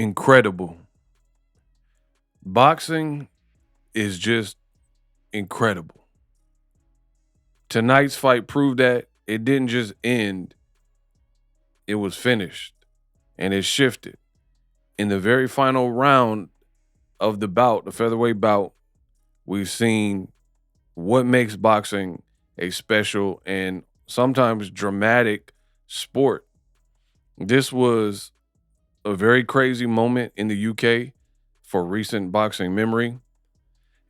incredible. Boxing is just incredible. Tonight's fight proved that it didn't just end, it was finished and it shifted. In the very final round of the bout, the featherweight bout, we've seen what makes boxing a special and sometimes dramatic sport. This was a very crazy moment in the UK for recent boxing memory.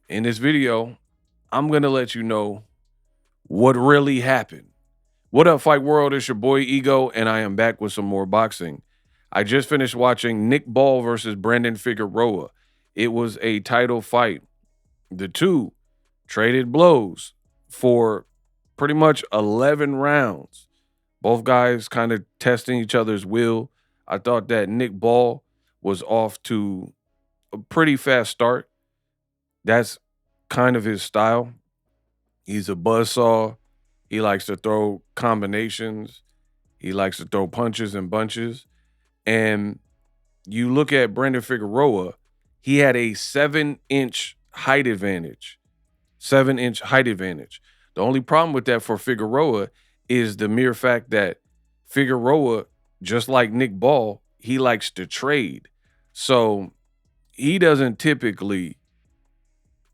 In this video, I'm going to let you know what really happened. What up, Fight World? It's your boy Ego, and I am back with some more boxing. I just finished watching Nick Ball versus Brandon Figueroa. It was a title fight. The two traded blows for pretty much 11 rounds. Both guys kind of testing each other's will. I thought that Nick Ball was off to a pretty fast start. That's kind of his style. He's a buzzsaw. He likes to throw combinations. He likes to throw punches and bunches. And you look at Brandon Figueroa, he had a 7-inch height advantage. 7-inch height advantage. The only problem with that for Figueroa is the mere fact that Figueroa, just like Nick Ball, he likes to trade. So he doesn't typically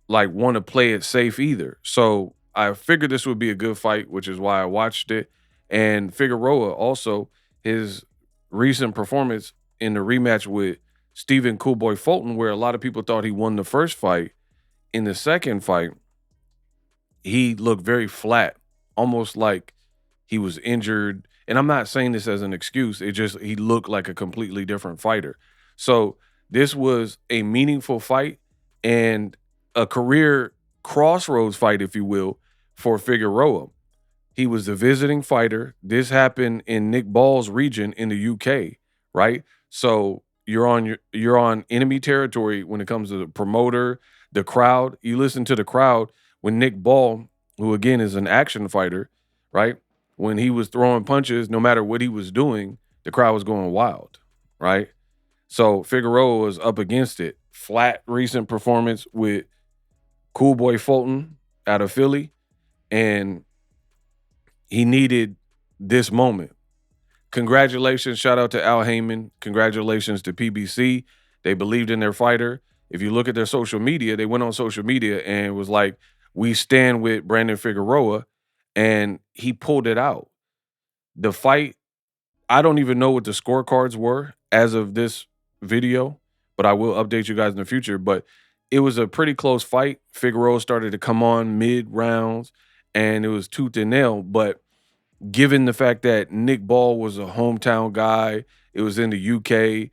want to play it safe either. So I figured this would be a good fight, which is why I watched it. And Figueroa also, his recent performance in the rematch with Stephen Coolboy Fulton, where a lot of people thought he won the first fight, in the second fight, he looked very flat, almost like he was injured. And I'm not saying this as an excuse. It just, he looked like a completely different fighter. So this was a meaningful fight and a career crossroads fight, if you will, for Figueroa. He was the visiting fighter. This happened in Nick Ball's region in the UK, right? So you're on enemy territory when it comes to the promoter, the crowd. You listen to the crowd when Nick Ball, who again is an action fighter, right? When he was throwing punches, no matter what he was doing, the crowd was going wild, right? So Figueroa was up against it. Flat recent performance with Coolboy Fulton out of Philly, and he needed this moment. Congratulations. Shout out to Al Heyman. Congratulations to PBC. They believed in their fighter. If you look at their social media, they went on social media and was like, we stand with Brandon Figueroa, and he pulled it out. The fight, I don't even know what the scorecards were as of this video, but I will update you guys in the future. But it was a pretty close fight. Figueroa started to come on mid-rounds, and it was tooth and nail. But given the fact that Nick Ball was a hometown guy, it was in the UK,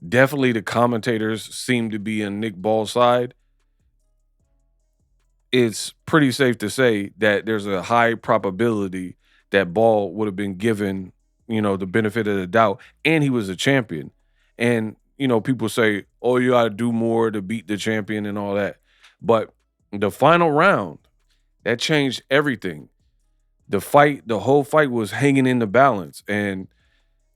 definitely the commentators seemed to be on Nick Ball's side. It's pretty safe to say that there's a high probability that Ball would have been given, the benefit of the doubt, and he was a champion. And, people say, oh, you got to do more to beat the champion and all that. But the final round, that changed everything. The whole fight was hanging in the balance. And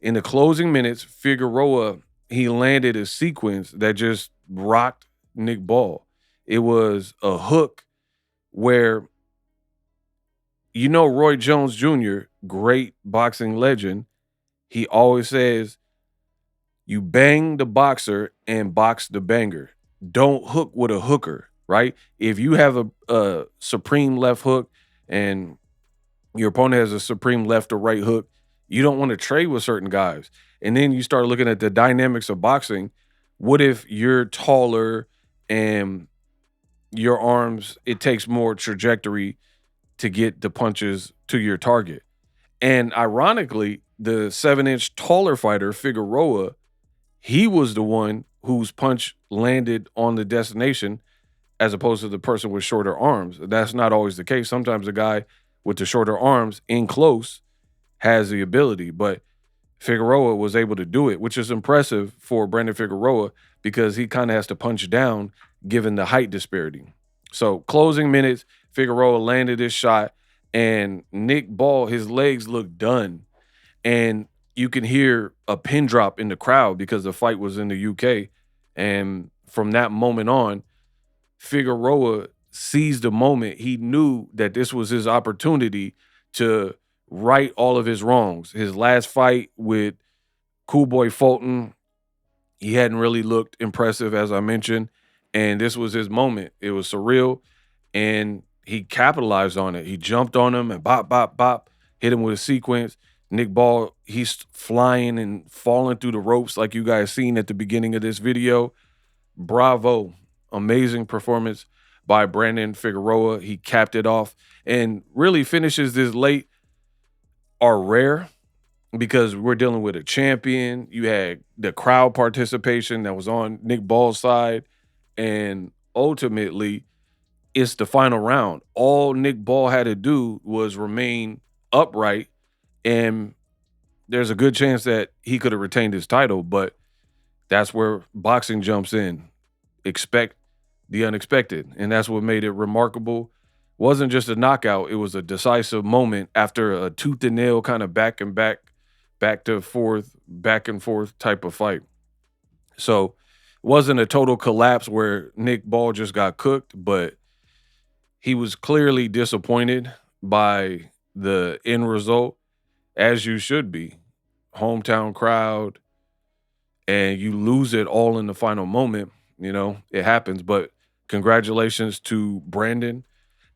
in the closing minutes, Figueroa, he landed a sequence that just rocked Nick Ball. It was a hook where, Roy Jones Jr., great boxing legend, he always says, you bang the boxer and box the banger. Don't hook with a hooker, right? If you have a supreme left hook and your opponent has a supreme left or right hook, you don't want to trade with certain guys. And then you start looking at the dynamics of boxing. What if you're taller and your arms, it takes more trajectory to get the punches to your target? And ironically, the 7-inch taller fighter, Figueroa, he was the one whose punch landed on the destination as opposed to the person with shorter arms. That's not always the case. Sometimes the guy with the shorter arms in close has the ability, but Figueroa was able to do it, which is impressive for Brandon Figueroa because he kind of has to punch down given the height disparity. So closing minutes, Figueroa landed his shot, and Nick Ball, his legs looked done. And you can hear a pin drop in the crowd because the fight was in the UK. And from that moment on, Figueroa seized the moment. He knew that this was his opportunity to right all of his wrongs. His last fight with Cool Boy Fulton, he hadn't really looked impressive, as I mentioned. And this was his moment. It was surreal. And he capitalized on it. He jumped on him and bop, bop, bop, hit him with a sequence. Nick Ball, he's flying and falling through the ropes like you guys seen at the beginning of this video. Bravo. Amazing performance by Brandon Figueroa. He capped it off and really finishes this late are rare because we're dealing with a champion. You had the crowd participation that was on Nick Ball's side. And ultimately, it's the final round. All Nick Ball had to do was remain upright, and there's a good chance that he could have retained his title, but that's where boxing jumps in. Expect the unexpected, and that's what made it remarkable. Wasn't just a knockout, it was a decisive moment after a tooth and nail kind of back and forth type of fight. So it wasn't a total collapse where Nick Ball just got cooked, but he was clearly disappointed by the end result, as you should be. Hometown crowd, and you lose it all in the final moment. You know, it happens. But congratulations to Brandon.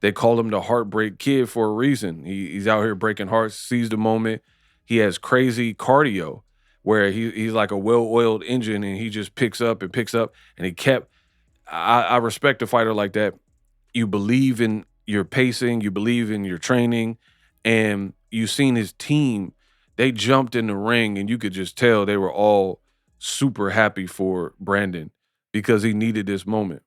They call him the Heartbreak Kid for a reason. He's out here breaking hearts, seized the moment. He has crazy cardio where he's like a well-oiled engine, and he just picks up, and he kept. I respect a fighter like that. You believe in your pacing, you believe in your training, and you've seen his team. They jumped in the ring, and you could just tell they were all super happy for Brandon because he needed this moment.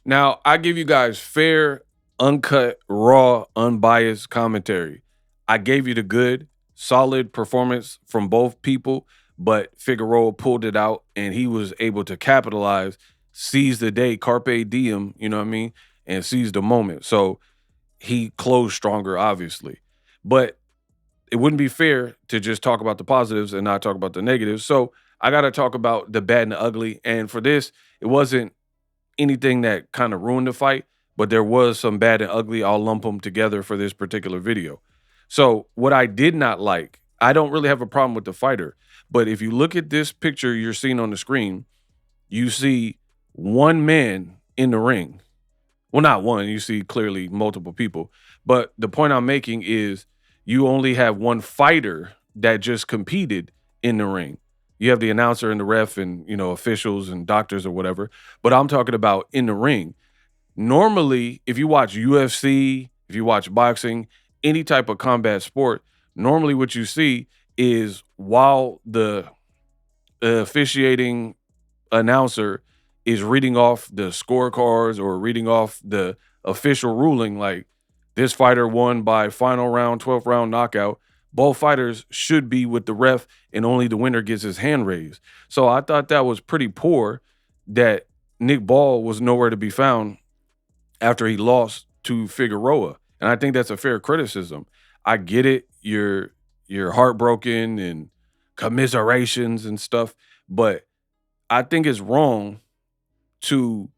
Now, I give you guys fair, uncut, raw, unbiased commentary. I gave you the good, solid performance from both people, but Figueroa pulled it out, and he was able to capitalize, seize the day, carpe diem, you know what I mean, and seize the moment. So he closed stronger, obviously. But it wouldn't be fair to just talk about the positives and not talk about the negatives. So I got to talk about the bad and the ugly. And for this, it wasn't anything that kind of ruined the fight, but there was some bad and ugly. I'll lump them together for this particular video. So what I did not like, I don't really have a problem with the fighter, but if you look at this picture you're seeing on the screen, you see one man in the ring. Well, not one, you see clearly multiple people. But the point I'm making is you only have one fighter that just competed in the ring. You have the announcer and the ref and, you know, officials and doctors or whatever. But I'm talking about in the ring. Normally, if you watch UFC, if you watch boxing, any type of combat sport, normally what you see is while the officiating announcer is reading off the scorecards or reading off the official ruling, like this fighter won by final round, 12th round knockout, both fighters should be with the ref and only the winner gets his hand raised. So I thought that was pretty poor that Nick Ball was nowhere to be found after he lost to Figueroa. And I think that's a fair criticism. I get it. You're heartbroken and commiserations and stuff, but I think it's wrong to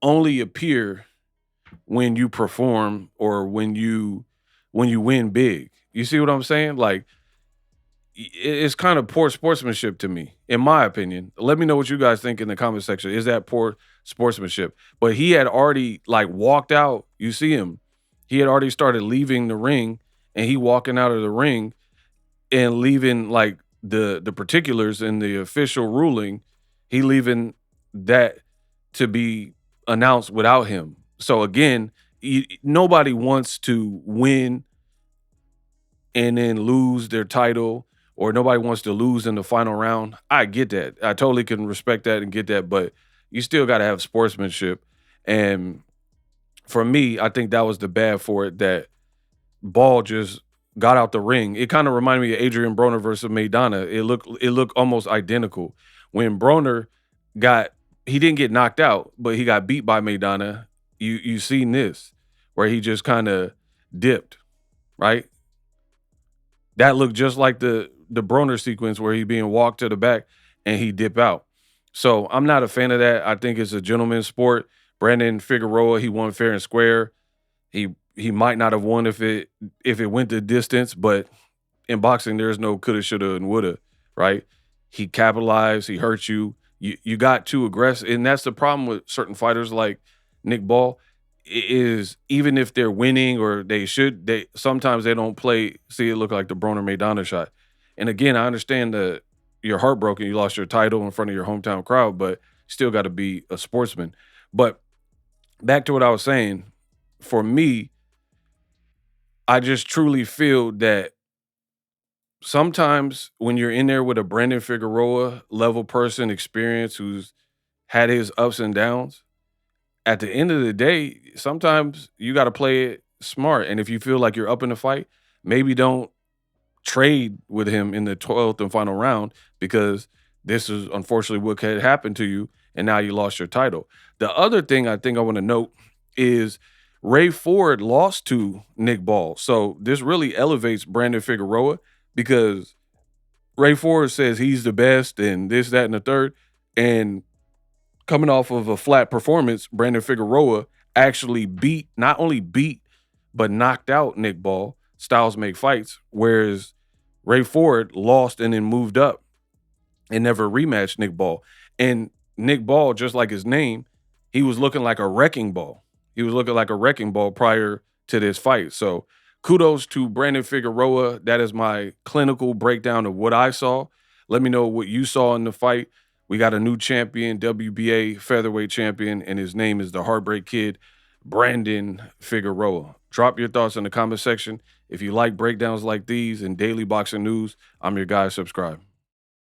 only appear when you perform or when you win big. You see what I'm saying? Like, it's kind of poor sportsmanship to me, in my opinion. Let me know what you guys think in the comment section. Is that poor sportsmanship? But he had already like walked out. You see him. He had already started leaving the ring, and he walking out of the ring and leaving like the particulars in the official ruling. He leaving that to be announced without him. So again, nobody wants to win and then lose their title, or nobody wants to lose in the final round. I get that. I totally can respect that and get that, but you still got to have sportsmanship. And for me, I think that was the bad for it, that Ball just got out the ring. It kind of reminded me of Adrian Broner versus Maidana. It looked almost identical. When Broner he didn't get knocked out, but he got beat by Maidana. You seen this, where he just kind of dipped, right? That looked just like the the Broner sequence where he being walked to the back and he dip out. So I'm not a fan of that. I think it's a gentleman's sport. Brandon Figueroa, he won fair and square. He might not have won if it went the distance, but in boxing, there's no coulda, shoulda, and woulda, right? He capitalized, he hurt you. You got too aggressive. And that's the problem with certain fighters like Nick Ball, is even if they're winning or they sometimes they don't play. See, it look like the Broner Maidana shot. And again, I understand that you're heartbroken, you lost your title in front of your hometown crowd, but still got to be a sportsman. But back to what I was saying, for me, I just truly feel that sometimes when you're in there with a Brandon Figueroa level person, experience, who's had his ups and downs, at the end of the day, sometimes you got to play it smart. And if you feel like you're up in the fight, maybe don't trade with him in the 12th and final round, because this is unfortunately what had happened to you, and now you lost your title. The other thing I think I want to note is Ray Ford lost to Nick Ball. So this really elevates Brandon Figueroa, because Ray Ford says he's the best and this, that, and the third. And coming off of a flat performance, Brandon Figueroa actually not only beat, but knocked out Nick Ball. Styles make fights, whereas Ray Ford lost and then moved up and never rematched Nick Ball. And Nick Ball, just like his name, he was looking like a wrecking ball. He was looking like a wrecking ball prior to this fight. So kudos to Brandon Figueroa. That is my clinical breakdown of what I saw. Let me know what you saw in the fight. We got a new champion, WBA Featherweight Champion, and his name is the Heartbreak Kid, Brandon Figueroa. Drop your thoughts in the comment section. If you like breakdowns like these and daily boxing news, I'm your guy. Subscribe.